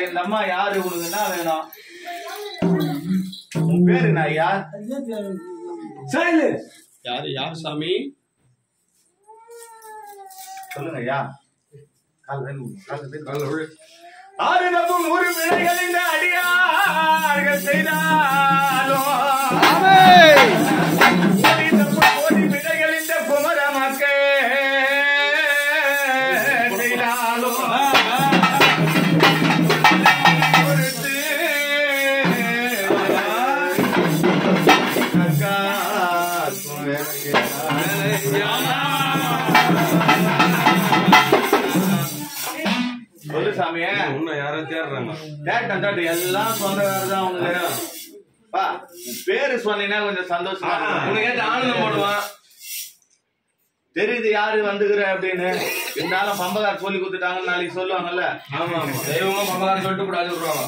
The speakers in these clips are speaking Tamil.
இந்த அம்மா யாரு உனக்கு என்ன வேணும்? உன் பேரு என்ன ஐயா? யாரு யார் சாமி? சொல்லுங்க ஐயா. ஆறு நம்பும் ஒரு வினைகள் இந்த அடியார்கள் செய்தாலும் கோடி வினைகள் இந்த குமர மக்கள் செய்தாலும் சொல்லு சாமியே. உன்னை யாரும் தேடுறாங்க. எல்லாம் சொந்த வேறதான் உங்களுக்கு. பேரு சொன்னீங்கன்னா கொஞ்சம் சந்தோஷமா ஆனந்தம் போடுவான். தெரியுது யாரு வந்துக்கிற அப்படின்னு. இருந்தாலும் பம்பகார் சொல்லி கொடுத்துட்டாங்கன்னு நாளைக்கு சொல்லுவாங்கல்ல. ஆமா ஆமா, தெய்வமும் பம்பகாரம் சொல்லிட்டு கூடாது சொல்றாங்க.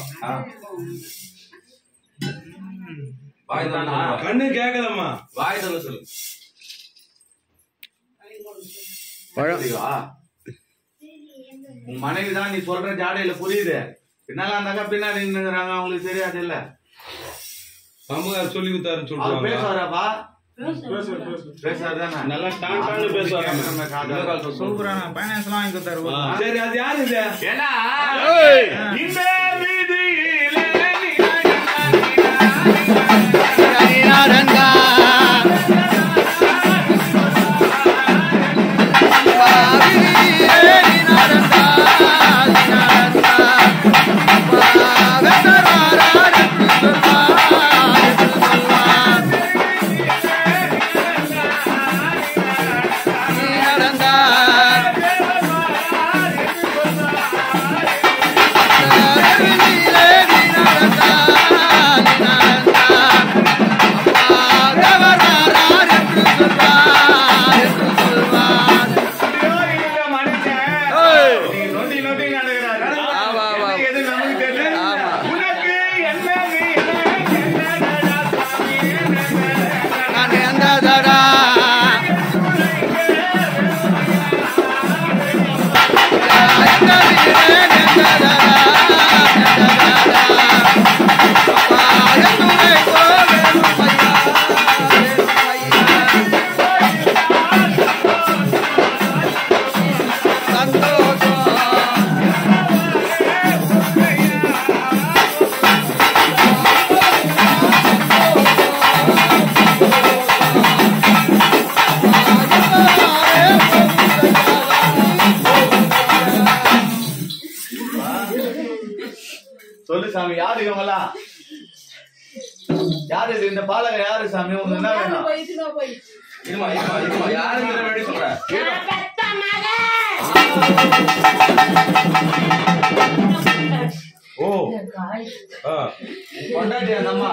வாய் தானா? கண்ணு கேட்கலம்மா, வாய் தானே சொல்லு. உன் மனைவி தான் நீ சொல்ற ஜாடையில புரியுது. பின்னால அந்த பின்னாடி நின்னுறாங்க, அவங்களுக்கு தெரியாது இல்ல. பம்பகார் சொல்லி கொடுத்தாருன்னு சொல்றாங்க. பேசுவாராப்பா? பேசுவாருதானே? நல்லா டான் பேசுவாங்க. சூப்பரான பைனான்ஸ் எல்லாம் வாங்கி கொடுத்தாரு. சரி, அது யாரு இது? ஏன்னா இந்த வீதியிலே சொல்லு சாமி. யாரு இவங்களா? யாரு இது? இந்த பாலகர் யாரு சாமி? உங்களுக்கு என்ன வேணும்? யாரு சொல்ற? ஓ பொண்டாட்டி அந்த அம்மா.